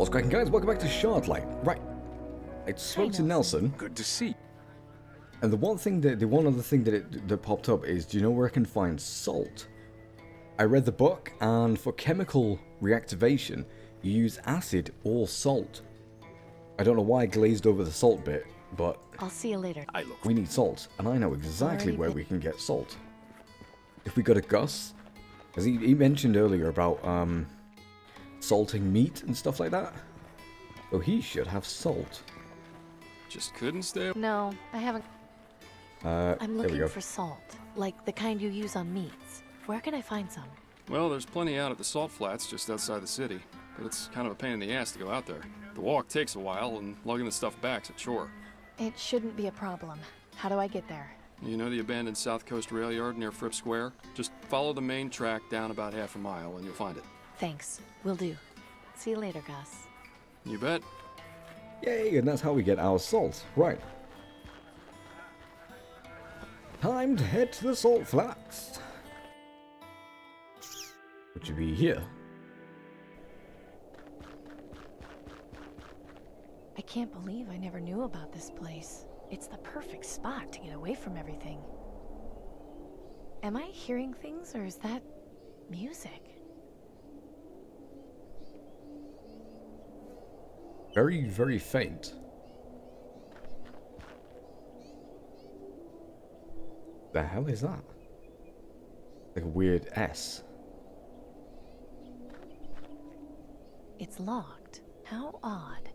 What's cracking, guys? Welcome back to Shardlight. Right, I spoke to Nelson. Good to see. And the one other thing that popped up is, do you know where I can find salt? I read the book, and for chemical reactivation, you use acid or salt. I don't know why I glazed over the salt bit, but I'll see you later. we need salt, and I know exactly where we can get salt. If we go to Gus, as he mentioned earlier about salting meat and stuff like that, so he should have salt. Just couldn't stay. No, I haven't. I'm there we looking go. for salt, like the kind you use on meats. Where can I find some? Well, there's plenty out at the salt flats just outside the city, but it's kind of a pain in the ass to go out there. The walk takes a while, and lugging the stuff back's a chore. It shouldn't be a problem. How do I get there? You know the abandoned South Coast rail yard near Fripp Square? Just follow the main track down about half a mile, and you'll find it. Thanks. Will do. See you later, Gus. You bet. Yay, and that's how we get our salt. Right. Time to head to the salt flats. Which would be here. I can't believe I never knew about this place. It's the perfect spot to get away from everything. Am I hearing things, or is that music? Very, very faint. The hell is that? Like a weird S. It's locked. How odd.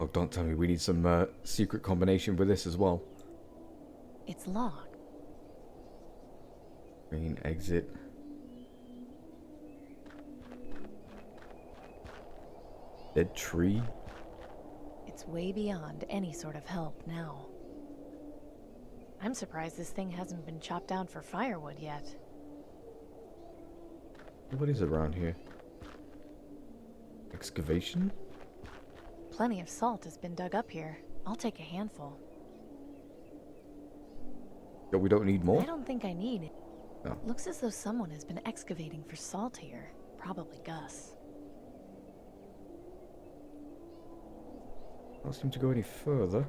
Oh, don't tell me we need some secret combination with this as well. It's locked. Main exit. Dead tree. It's way beyond any sort of help now. I'm surprised this thing hasn't been chopped down for firewood yet. What is around here? Excavation? Plenty of salt has been dug up here. I'll take a handful. Yeah, we don't need more? I don't think I need it. No. Looks as though someone has been excavating for salt here. Probably Gus. Don't seem to go any further.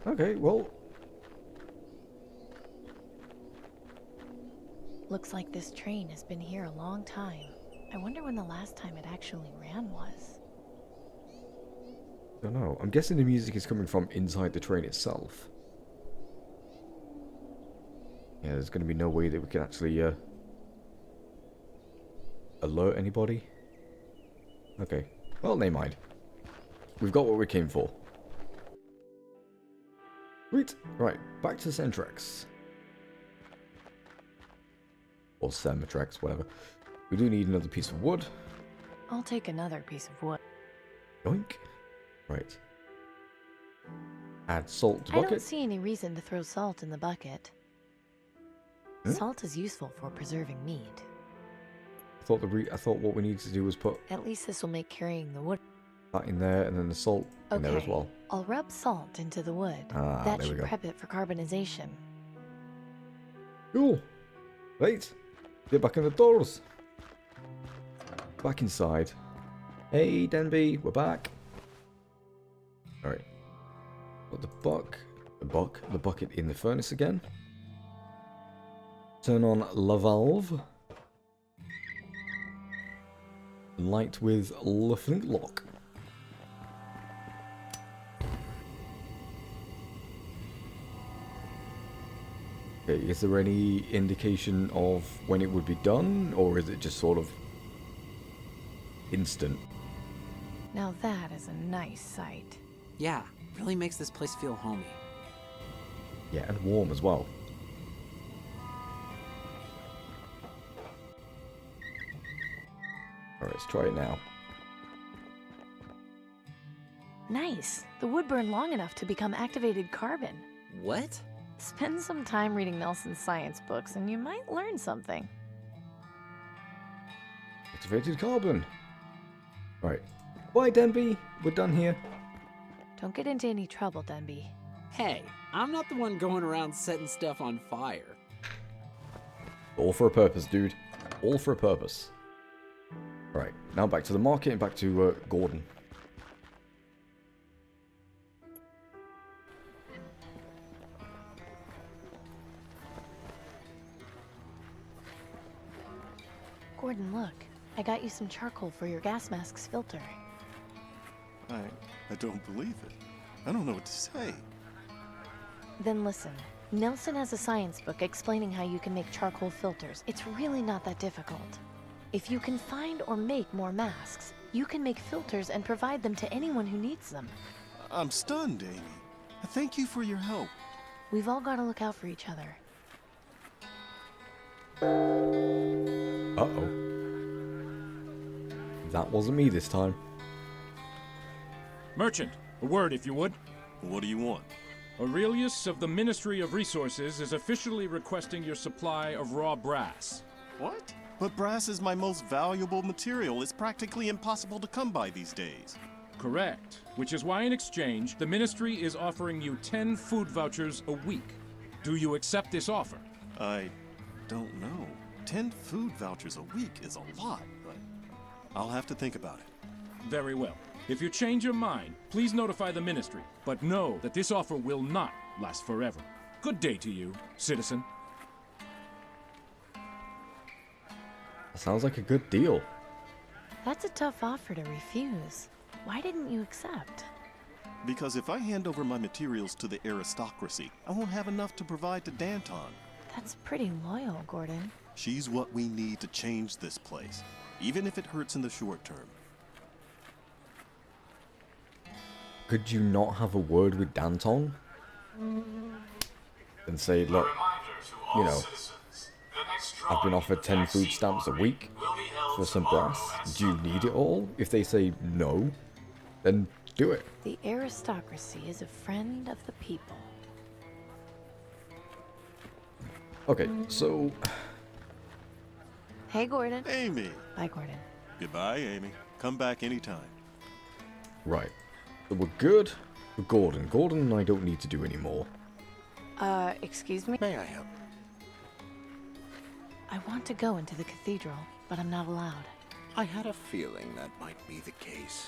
Okay, well. Looks like this train has been here a long time. I wonder when the last time it actually ran was. I don't know. I'm guessing the music is coming from inside the train itself. Yeah, there's going to be no way that we can actually alert anybody. Okay. Well, never mind. We've got what we came for. Sweet. Right, back to Centrex. Or Cemetrex, whatever. We do need another piece of wood. I'll take another piece of wood. Yoink. Right. Add salt to I bucket. don't see any reason to throw salt in the bucket. Hmm? Salt is useful for preserving meat. I thought what we needed to do was put At least this will make carrying the wood. that in there and then the salt in there as well. I'll rub salt into the wood. Ah, That there we should go. prep it for carbonization. Cool. Right. Get back in the doors. Back inside. Hey, Denby, we're back. Alright. Put the bucket in the furnace again. Turn on la valve. Light with the flintlock. Okay, is there any indication of when it would be done, or is it just sort of instant? Now that is a nice sight. Yeah, really makes this place feel homey. Yeah, and warm as well. Alright, let's try it now. Nice. The wood burned long enough to become activated carbon. What? Spend some time reading Nelson's science books and you might learn something. Activated carbon. Right. Bye, Denby. We're done here. Don't get into any trouble, Denby. Hey, I'm not the one going around setting stuff on fire. All for a purpose, dude. All for a purpose. Right, now back to the market and back to Gordon. Gordon, look. I got you some charcoal for your gas mask's filter. I don't believe it. I don't know what to say. Then listen. Nelson has a science book explaining how you can make charcoal filters. It's really not that difficult. If you can find or make more masks, you can make filters and provide them to anyone who needs them. I'm stunned, Amy. Thank you for your help. We've all got to look out for each other. Uh-oh. That wasn't me this time. Merchant, a word if you would. What do you want? Aurelius of the Ministry of Resources is officially requesting your supply of raw brass. What? But brass is my most valuable material. It's practically impossible to come by these days. Correct. Which is why in exchange, the Ministry is offering you 10 food vouchers a week. Do you accept this offer? I don't know. 10 food vouchers a week is a lot, but I'll have to think about it. Very well. If you change your mind, please notify the Ministry, but know that this offer will not last forever. Good day to you, citizen. Sounds like a good deal. That's a tough offer to refuse. Why didn't you accept? Because if I hand over my materials to the aristocracy, I won't have enough to provide to Danton. That's pretty loyal, Gordon. She's what we need to change this place, even if it hurts in the short term. Could you not have a word with Danton? And say, look, you know, I've been offered 10 food stamps a week for some brass. Do you need it all? If they say no, then do it. The aristocracy is a friend of the people. Okay, so... Hey, Gordon. Amy! Bye, Gordon. Goodbye, Amy. Come back anytime. Right. So we're good with Gordon. Gordon I don't need to do anymore. Excuse me? May I help? I want to go into the cathedral, but I'm not allowed. I had a feeling that might be the case.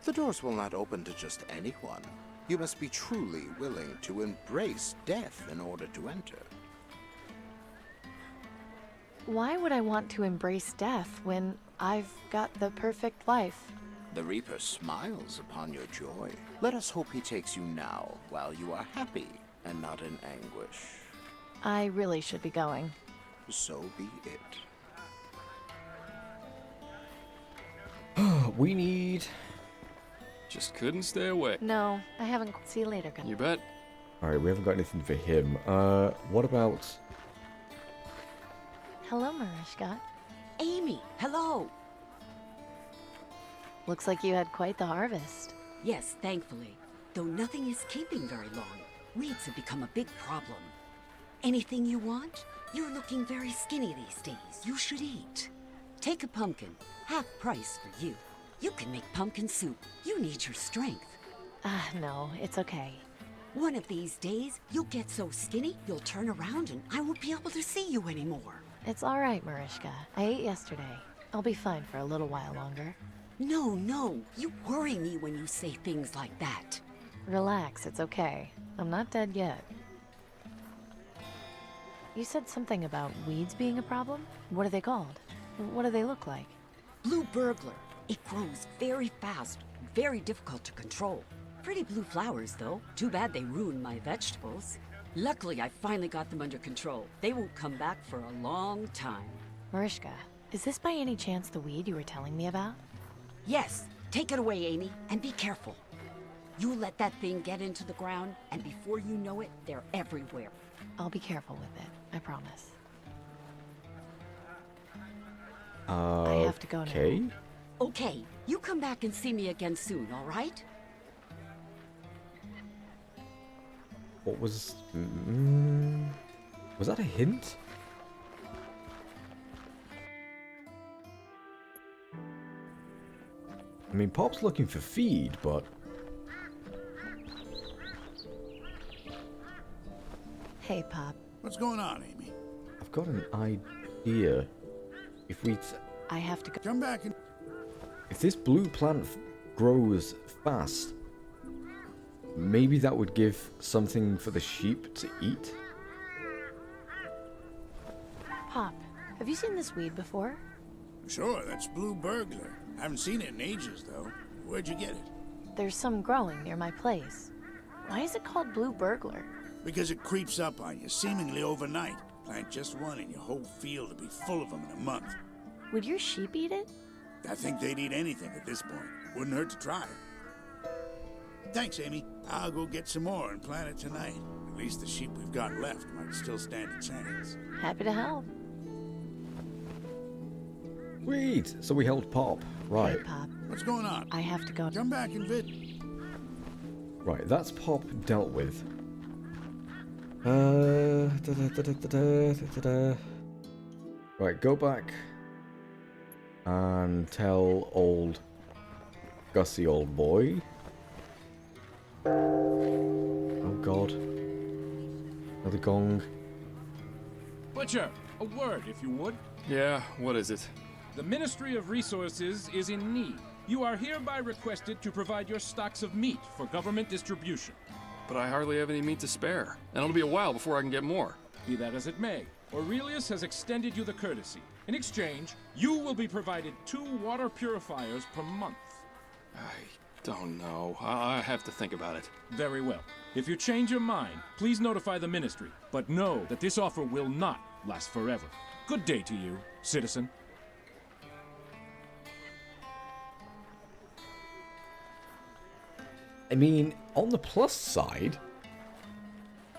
The doors will not open to just anyone. You must be truly willing to embrace death in order to enter. Why would I want to embrace death when I've got the perfect life? The Reaper smiles upon your joy. Let us hope he takes you now, while you are happy and not in anguish. I really should be going. So be it. We need... Just couldn't stay away. No, I haven't. See you later, guys. You bet. Alright, we haven't got anything for him. What about... Hello, Marishka. Amy, hello. Looks like you had quite the harvest. Yes, thankfully. Though nothing is keeping very long. Weeds have become a big problem. Anything you want? You're looking very skinny these days. You should eat. Take a pumpkin. Half price for you. You can make pumpkin soup. You need your strength. No, it's okay. One of these days, you'll get so skinny, you'll turn around and I won't be able to see you anymore. It's all right, Marishka. I ate yesterday. I'll be fine for a little while longer. No. You worry me when you say things like that. Relax, it's okay. I'm not dead yet. You said something about weeds being a problem? What are they called? What do they look like? Blue burglar. It grows very fast, very difficult to control. Pretty blue flowers, though. Too bad they ruined my vegetables. Luckily, I finally got them under control. They won't come back for a long time. Marishka, is this by any chance the weed you were telling me about? Yes, take it away, Amy, and be careful. You let that thing get into the ground, and before you know it, they're everywhere. I'll be careful with it, I promise. I have to go now. Okay. Okay, you come back and see me again soon, all right? What was... was that a hint? I mean, Pop's looking for feed, but... Hey, Pop. What's going on, Amy? I've got an idea. If we... I have to go. Come back and... this blue plant grows fast, maybe that would give something for the sheep to eat? Pop, have you seen this weed before? Sure, that's blue burglar. Haven't seen it in ages, though. Where'd you get it? There's some growing near my place. Why is it called blue burglar? Because it creeps up on you, seemingly overnight. Plant just one and your whole field will be full of them in a month. Would your sheep eat it? I think they'd eat anything at this point. Wouldn't hurt to try. Thanks, Amy. I'll go get some more and plant it tonight. At least the sheep we've got left might still stand a chance. Happy to help. Sweet! So we helped Pop. Right. Hey, Pop. What's going on? I have to go. Come back and visit. Right, that's Pop dealt with. Right, go back and tell old Gussie old boy. Oh god. Another gong. Butcher, a word, if you would. Yeah, what is it? The Ministry of Resources is in need. You are hereby requested to provide your stocks of meat for government distribution. But I hardly have any meat to spare, and it'll be a while before I can get more. Be that as it may, Aurelius has extended you the courtesy. In exchange, you will be provided 2 water purifiers per month. I don't know. I have to think about it. Very well. If you change your mind, please notify the Ministry, but know that this offer will not last forever. Good day to you, citizen. I mean, on the plus side,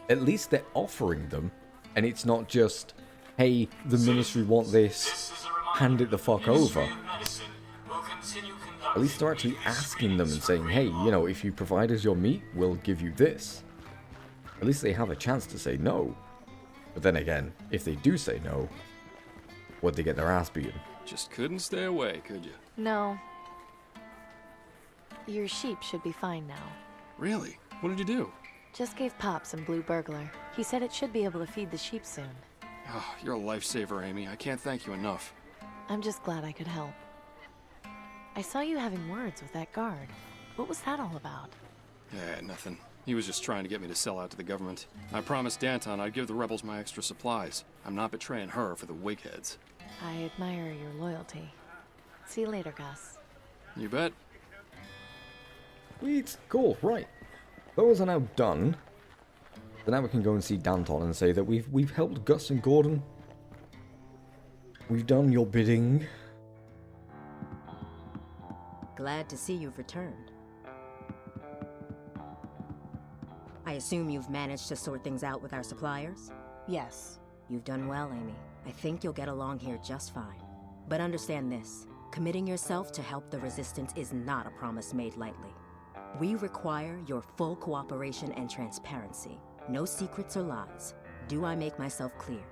at least they're offering them, and it's not just, hey, the Ministry want this, hand it the fuck over. At least they're actually asking them and saying, hey, you know, if you provide us your meat, we'll give you this. At least they have a chance to say no. But then again, if they do say no, would they get their ass beaten? Just couldn't stay away, could you? No. Your sheep should be fine now. Really? What did you do? Just gave Pop some blue burglar. He said it should be able to feed the sheep soon. Oh, you're a lifesaver, Amy. I can't thank you enough. I'm just glad I could help. I saw you having words with that guard. What was that all about? Yeah, nothing. He was just trying to get me to sell out to the government. I promised Danton I'd give the rebels my extra supplies. I'm not betraying her for the wigheads. I admire your loyalty. See you later, Gus. You bet. Sweet, cool, right. Those are now done. So now we can go and see Danton and say that we've helped Gus and Gordon. We've done your bidding. Glad to see you've returned. I assume you've managed to sort things out with our suppliers? Yes. You've done well, Amy. I think you'll get along here just fine. But understand this. Committing yourself to help the Resistance is not a promise made lightly. We require your full cooperation and transparency. No secrets or lies. Do I make myself clear?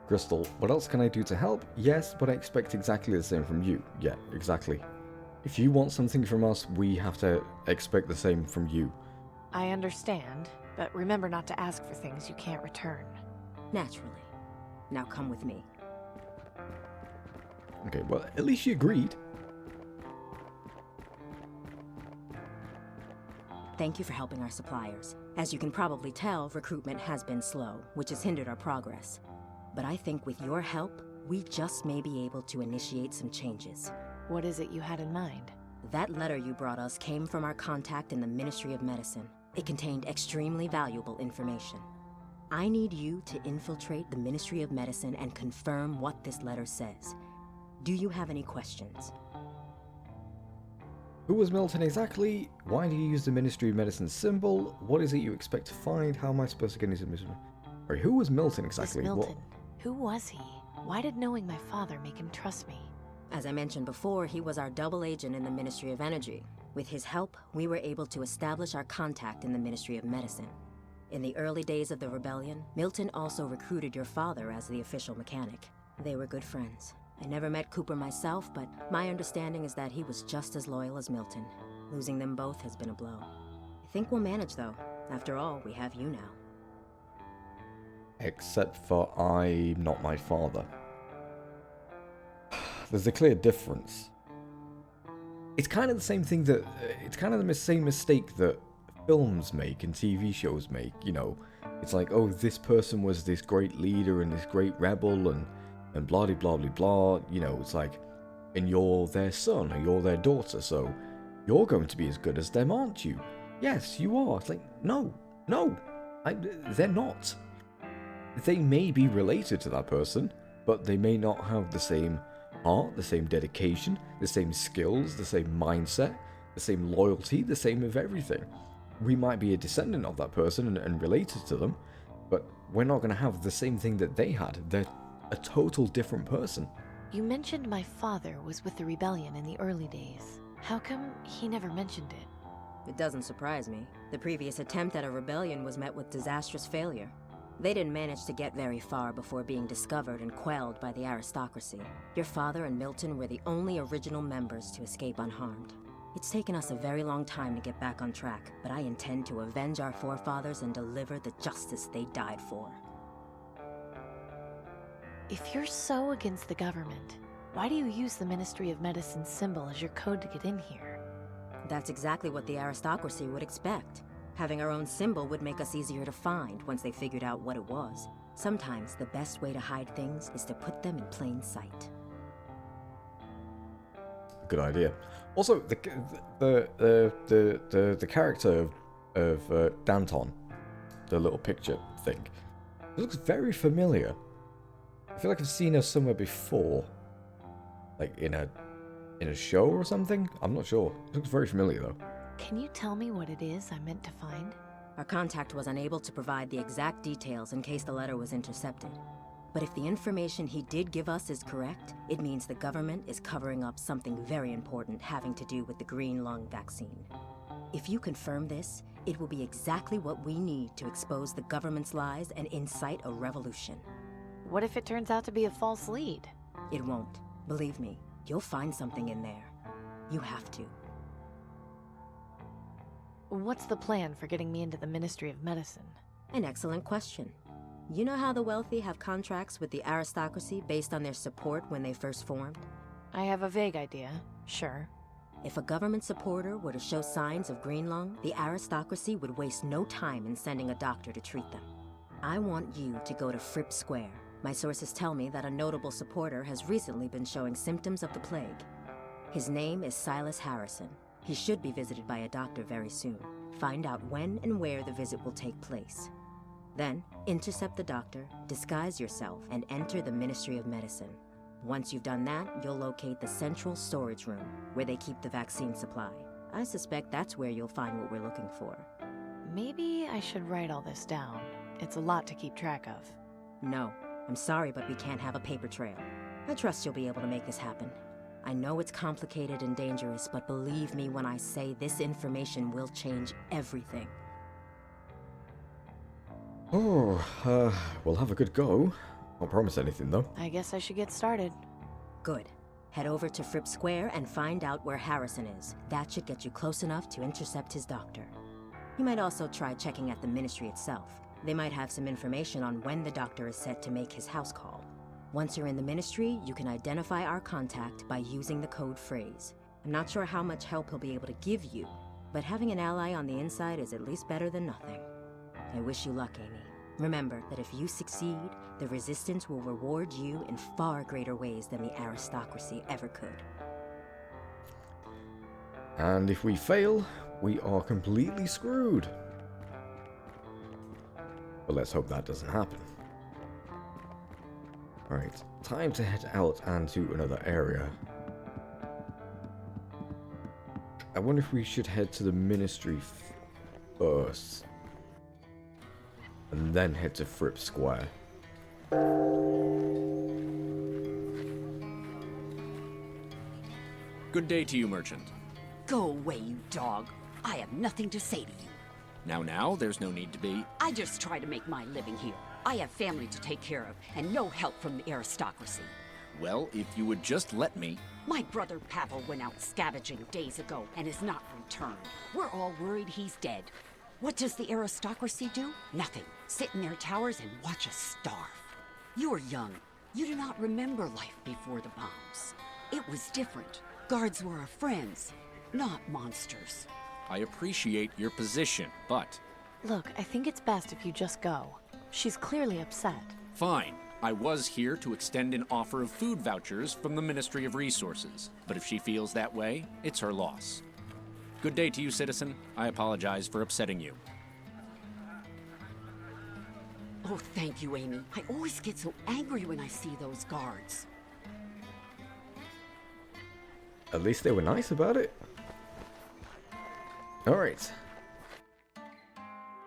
Crystal, what else can I do to help? Yes, but I expect exactly the same from you. Yeah, exactly. If you want something from us, we have to expect the same from you. I understand, but remember not to ask for things you can't return. Naturally. Now come with me. Okay, well, at least you agreed. Thank you for helping our suppliers. As you can probably tell, recruitment has been slow, which has hindered our progress. But I think with your help, we just may be able to initiate some changes. What is it you had in mind? That letter you brought us came from our contact in the Ministry of Medicine. It contained extremely valuable information. I need you to infiltrate the Ministry of Medicine and confirm what this letter says. Do you have any questions? Who was Milton exactly? Why do you use the Ministry of Medicine symbol? What is it you expect to find? How am I supposed to get into the mission? Wait, who was Milton exactly? This Milton. Who was he? Why did knowing my father make him trust me? As I mentioned before, he was our double agent in the Ministry of Energy. With his help, we were able to establish our contact in the Ministry of Medicine. In the early days of the rebellion, Milton also recruited your father as the official mechanic. They were good friends. I never met Cooper myself, but my understanding is that he was just as loyal as Milton. Losing them both has been a blow. I think we'll manage, though. After all, we have you now. Except for I'm not my father. There's a clear difference. it's kind of the same thing that it's kind of the same mistake that films make and TV shows make. You know, it's like, oh, this person was this great leader and this great rebel and blah blah blah blah. You know, it's like, and you're their son or you're their daughter, so you're going to be as good as them, aren't you? Yes, you are. It's like, no, they're not. They may be related to that person, but they may not have the same heart, the same dedication, the same skills, the same mindset, the same loyalty, the same of everything. We might be a descendant of that person and related to them, but we're not going to have the same thing that they had. They're a total different person. You mentioned my father was with the rebellion in the early days. How come he never mentioned it? It doesn't surprise me. The previous attempt at a rebellion was met with disastrous failure. They didn't manage to get very far before being discovered and quelled by the aristocracy. Your father and Milton were the only original members to escape unharmed. It's taken us a very long time to get back on track, but I intend to avenge our forefathers and deliver the justice they died for. If you're so against the government, why do you use the Ministry of Medicine's symbol as your code to get in here? That's exactly what the aristocracy would expect. Having our own symbol would make us easier to find once they figured out what it was. Sometimes the best way to hide things is to put them in plain sight. Good idea. Also, the character of Danton, the little picture thing, it looks very familiar. I feel like I've seen her somewhere before, like in a show or something. I'm not sure. It looks very familiar though. Can you tell me what it is I meant to find? Our contact was unable to provide the exact details in case the letter was intercepted. But if the information he did give us is correct, it means the government is covering up something very important having to do with the green lung vaccine. If you confirm this, it will be exactly what we need to expose the government's lies and incite a revolution. What if it turns out to be a false lead? It won't. Believe me, you'll find something in there. You have to. What's the plan for getting me into the Ministry of Medicine? An excellent question. You know how the wealthy have contracts with the aristocracy based on their support when they first formed? I have a vague idea, sure. If a government supporter were to show signs of green lung, the aristocracy would waste no time in sending a doctor to treat them. I want you to go to Fripp Square. My sources tell me that a notable supporter has recently been showing symptoms of the plague. His name is Silas Harrison. He should be visited by a doctor very soon. Find out when and where the visit will take place. Then, intercept the doctor, disguise yourself, and enter the Ministry of Medicine. Once you've done that, you'll locate the central storage room, where they keep the vaccine supply. I suspect that's where you'll find what we're looking for. Maybe I should write all this down. It's a lot to keep track of. No, I'm sorry, but we can't have a paper trail. I trust you'll be able to make this happen. I know it's complicated and dangerous, but believe me when I say this information will change everything. Oh, we'll have a good go. Can't promise anything, though. I guess I should get started. Good. Head over to Fripp Square and find out where Harrison is. That should get you close enough to intercept his doctor. You might also try checking at the Ministry itself. They might have some information on when the doctor is set to make his house call. Once you're in the Ministry, you can identify our contact by using the code phrase. I'm not sure how much help he'll be able to give you, but having an ally on the inside is at least better than nothing. I wish you luck, Amy. Remember that if you succeed, the Resistance will reward you in far greater ways than the aristocracy ever could. And if we fail, we are completely screwed. But let's hope that doesn't happen. Alright, time to head out and to another area. I wonder if we should head to the Ministry first. And then head to Fripp Square. Good day to you, merchant. Go away, you dog. I have nothing to say to you. Now, there's no need to be. I just try to make my living here. I have family to take care of, and no help from the aristocracy. Well, if you would just let me. My brother Pavel went out scavenging days ago and has not returned. We're all worried he's dead. What does the aristocracy do? Nothing. Sit in their towers and watch us starve. You're young. You do not remember life before the bombs. It was different. Guards were our friends. not monsters. I appreciate your position, but... Look, I think it's best if you just go. She's clearly upset. Fine. I was here to extend an offer of food vouchers from the Ministry of Resources, but if she feels that way, it's her loss. Good day to you, citizen. I apologize for upsetting you. Oh, thank you, Amy. I always get so angry when I see those guards. At least they were nice about it. Alright.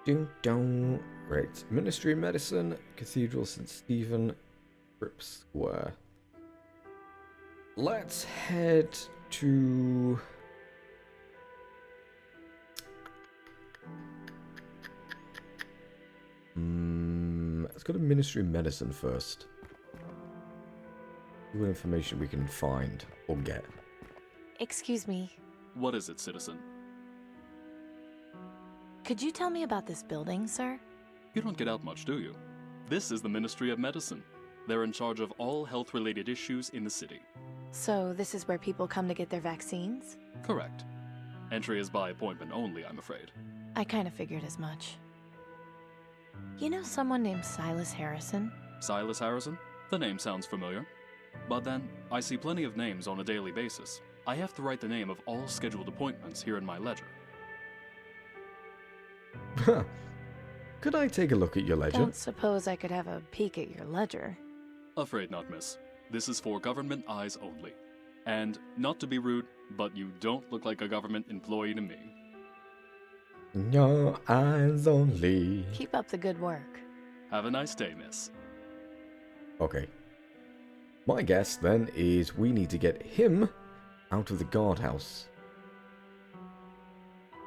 Ding dong. Right. Ministry of Medicine, Cathedral St. Stephen, Fripp Square. Let's head to... let's go to Ministry of Medicine first. What information we can find or get. Excuse me. What is it, citizen? Could you tell me about this building, sir? You don't get out much, do you? This is the Ministry of Medicine. They're in charge of all health-related issues in the city. So this is where people come to get their vaccines? Correct. Entry is by appointment only, I'm afraid. I kind of figured as much. You know someone named Silas Harrison? Silas Harrison? The name sounds familiar. But then, I see plenty of names on a daily basis. I have to write the name of all scheduled appointments here in my ledger. Could I take a look at your ledger? Don't suppose I could have a peek at your ledger. Afraid not, miss. This is for government eyes only. And, not to be rude, but you don't look like a government employee to me. Your eyes only. Keep up the good work. Have a nice day, miss. Okay. My guess then is we need to get him out of the guardhouse.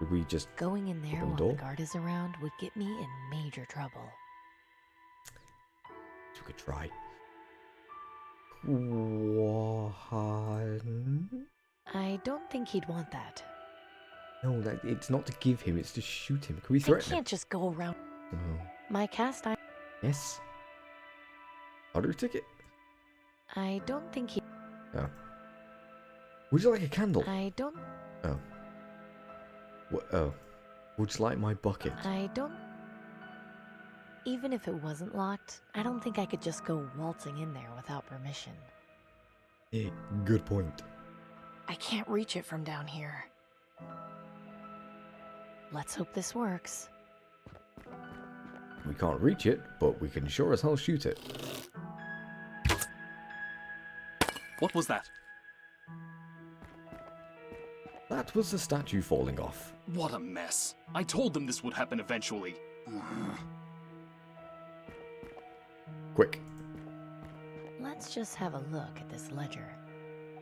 Would we just Going in there open while the door? the guard is around would get me in major trouble. We could try. What? I don't think he'd want that. No, it's not to give him, it's to shoot him. Can we I threaten him? can't just go around. Oh. My cast iron. Yes. Lottery ticket? I don't think he. Oh. Would you like a candle? I don't. Oh. Oh. Would you like my bucket? I don't. Even if it wasn't locked, I don't think I could just go waltzing in there without permission. Yeah, good point. I can't reach it from down here. Let's hope this works. We can't reach it, but we can sure as hell shoot it. What was that? That was the statue falling off. What a mess. I told them this would happen eventually. Quick. Let's just have a look at this ledger.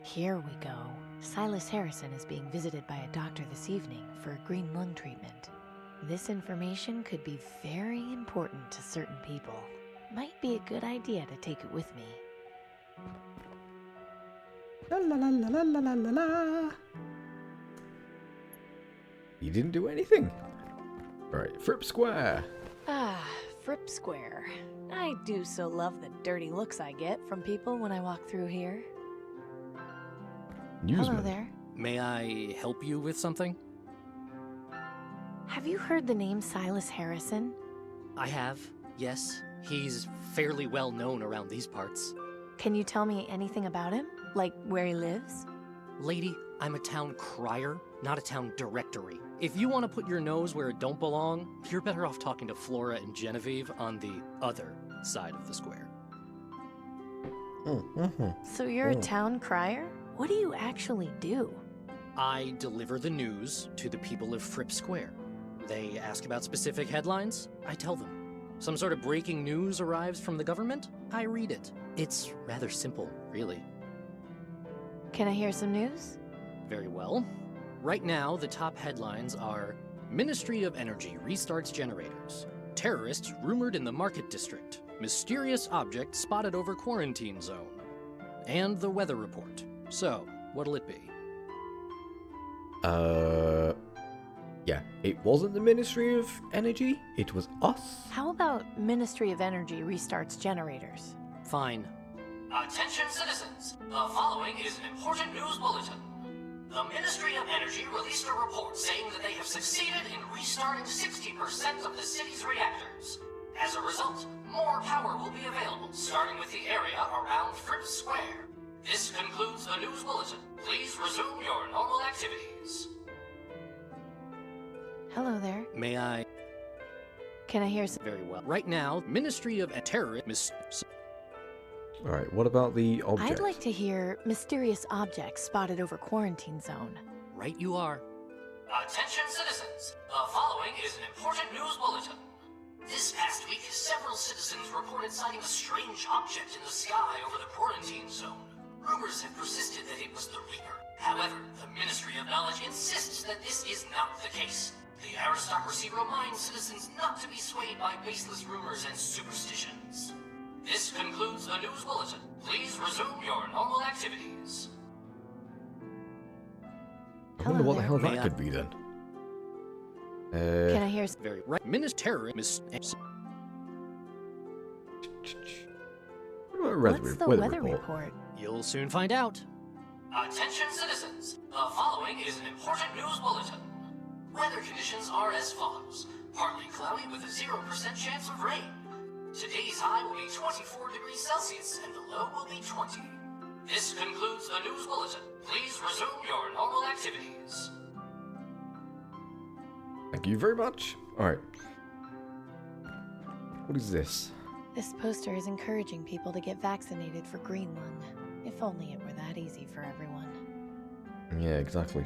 Here we go. Silas Harrison is being visited by a doctor this evening for a green lung treatment. This information could be very important to certain people. Might be a good idea to take it with me. La la la la la la la la. You didn't do anything. Alright, Fripp Square. Ah, Fripp Square. I do so love the dirty looks I get from people when I walk through here. Newsman. Hello there. May I help you with something? Have you heard the name Silas Harrison? I have, yes. He's fairly well known around these parts. Can you tell me anything about him? Like where he lives? Lady, I'm a town crier, not a town directory. If you want to put your nose where it don't belong, you're better off talking to Flora and Genevieve on the other side of the square. So you're a town crier? What do you actually do? I deliver the news to the people of Fripp Square. They ask about specific headlines, I tell them. Some sort of breaking news arrives from the government, I read it. It's rather simple, really. Can I hear some news? Very well. Right now, the top headlines are Ministry of Energy restarts generators. Terrorists rumored in the market district. Mysterious object spotted over quarantine zone. And the weather report. So, what'll it be? Yeah, it wasn't the Ministry of Energy, it was us. How about Ministry of Energy restarts generators? Fine. Attention citizens! The following is an important news bulletin. The Ministry of Energy released a report saying that they have succeeded in restarting 60% of the city's reactors. As a result, more power will be available, starting with the area around Fripp Square. This concludes the news bulletin. Please resume your normal activities. Hello there. May I? Can I hear some? Very well. Right now, Ministry of Terror. Alright, what about the object? I'd like to hear mysterious objects spotted over quarantine zone. Right you are. Attention citizens, the following is an important news bulletin. This past week, several citizens reported sighting a strange object in the sky over the quarantine zone. Rumors have persisted that it was the Reaper. However, the Ministry of Knowledge insists that this is not the case. The aristocracy reminds citizens not to be swayed by baseless rumors and superstitions. This concludes the news bulletin. Please resume your normal activities. I wonder what the hell that could be then. Can I hear Very right. Terror. What's the weather report? You'll soon find out. Attention citizens, the following is an important news bulletin. Weather conditions are as follows. Partly cloudy with a 0% chance of rain. Today's high will be 24 degrees Celsius and the low will be 20. This concludes the news bulletin. Please resume your normal activities. Thank you very much. Alright. What is this? This poster is encouraging people to get vaccinated for green lung. If only it were that easy for everyone. Yeah, exactly.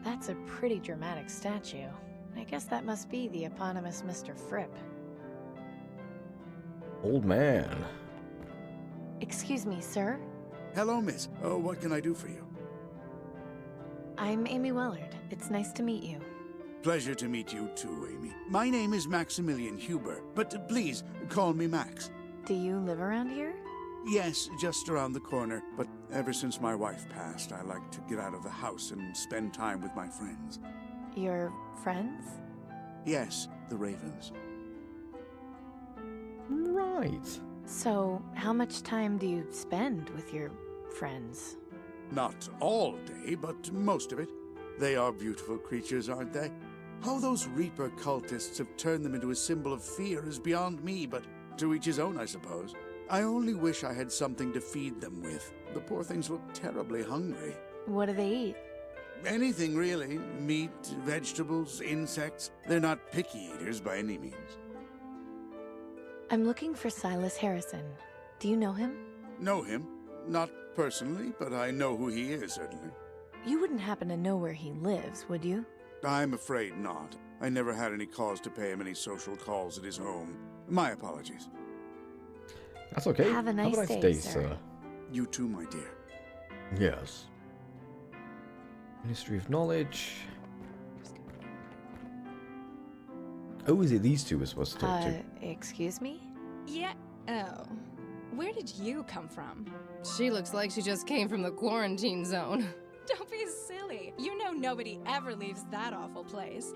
That's a pretty dramatic statue. I guess that must be the eponymous Mr. Fripp. Old man. Excuse me, sir? Hello, miss. Oh, what can I do for you? I'm Amy Wellard. It's nice to meet you. Pleasure to meet you too, Amy. My name is Maximilian Huber, but please call me Max. Do you live around here? Yes, just around the corner, but ever since my wife passed, I like to get out of the house and spend time with my friends. Your friends? Yes, the Ravens. Right. So, how much time do you spend with your friends? Not all day, but most of it. They are beautiful creatures, aren't they? How those Reaper cultists have turned them into a symbol of fear is beyond me, but to each his own, I suppose. I only wish I had something to feed them with. The poor things look terribly hungry. What do they eat? Anything, really. Meat, vegetables, insects. They're not picky eaters by any means. I'm looking for Silas Harrison. Do you know him? Know him? Not personally, but I know who he is, certainly. You wouldn't happen to know where he lives, would you? I'm afraid not. I never had any cause to pay him any social calls at his home. My apologies. That's okay. Have a nice day, sir. You too, my dear. Yes. Ministry of Knowledge. Oh, is it these two we're supposed to talk to? Excuse me? Yeah. Oh. Where did you come from? She looks like she just came from the quarantine zone. Don't be silly. You know nobody ever leaves that awful place.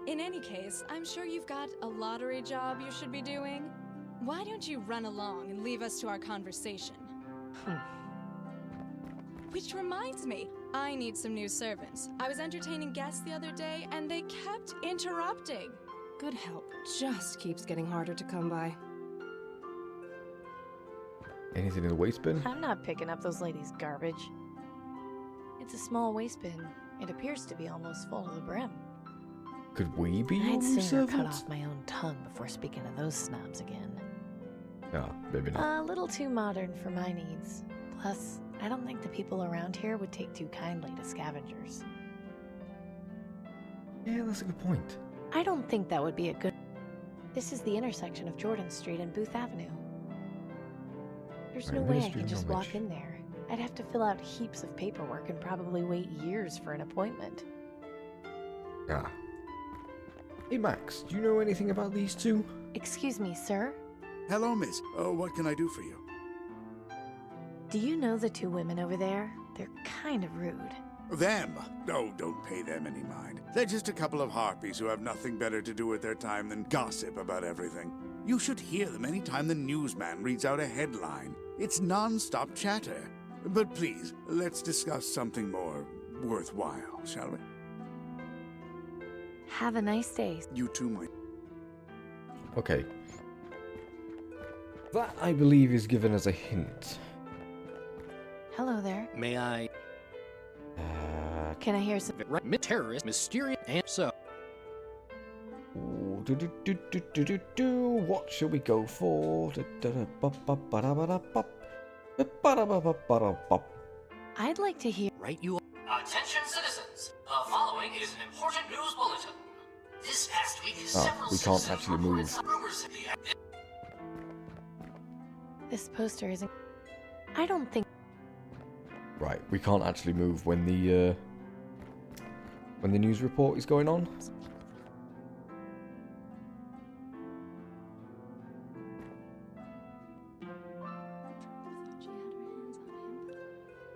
In any case, I'm sure you've got a lottery job you should be doing. Why don't you run along and leave us to our conversation? Which reminds me, I need some new servants. I was entertaining guests the other day, and they kept interrupting. Good help just keeps getting harder to come by. Anything in the waste bin? I'm not picking up those ladies' garbage. It's a small waste bin. It appears to be almost full to the brim. Could we be your I'd new sooner cut servants? off my own tongue before speaking to those snobs again. No, maybe not. A little too modern for my needs. Plus, I don't think the people around here would take too kindly to scavengers. Yeah, that's a good point. I don't think that would be a good... This is the intersection of Jordan Street and Booth Avenue. There's no way I can just walk in there. I'd have to fill out heaps of paperwork and probably wait years for an appointment. Ah. Hey Max, do you know anything about these two? Excuse me, sir? Hello, miss. Oh, what can I do for you? Do you know the two women over there? They're kind of rude. Them? Oh, don't pay them any mind. They're just a couple of harpies who have nothing better to do with their time than gossip about everything. You should hear them any time the newsman reads out a headline. It's non-stop chatter. But please, let's discuss something more worthwhile, shall we? Have a nice day. You too, my... Okay. That, I believe, is given as a hint. Hello there. May I? Can I hear some... Terrorist, mysterious, and so. What shall we go for? I'd like to hear... Right, you... Attention citizens, the following is an important news bulletin. This past week, several we can't citizens actually reported move. some rumors in the... This poster isn't... I don't think... Right, we can't actually move when the news report is going on.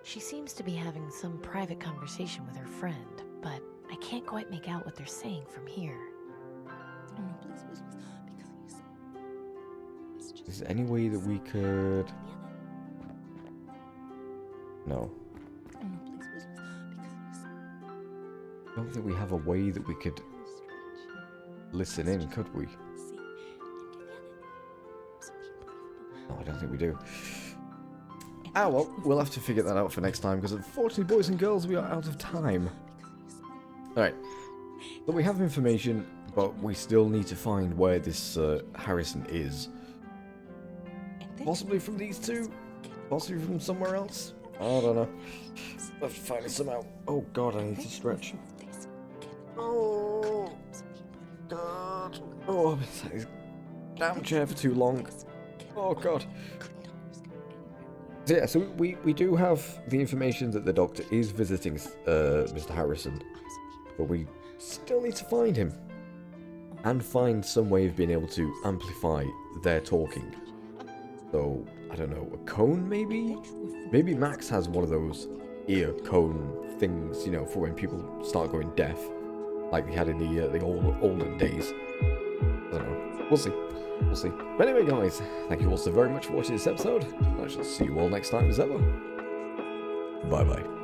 She seems to be having some private conversation with her friend, but I can't quite make out what they're saying from here. Is there any way that we could... No. I don't think we have a way that we could listen in, could we? No, I don't think we do. Ah well, we'll have to figure that out for next time, because unfortunately, boys and girls, we are out of time. Alright. So we have information, but we still need to find where this Harrison is. Possibly from these two? Possibly from somewhere else? I don't know. I'll have to find it somehow. Oh god, I need to stretch. Oh god. Oh, I've been sat in this damn chair for too long. Oh god. So yeah, so we do have the information that the doctor is visiting Mr. Harrison, but we still need to find him and find some way of being able to amplify their talking. So I don't know, a cone maybe? Maybe Max has one of those ear cone things, you know, for when people start going deaf, like they had in the olden days. I don't know. We'll see. We'll see. But anyway, guys, thank you all so very much for watching this episode. I shall see you all next time as ever. Bye bye.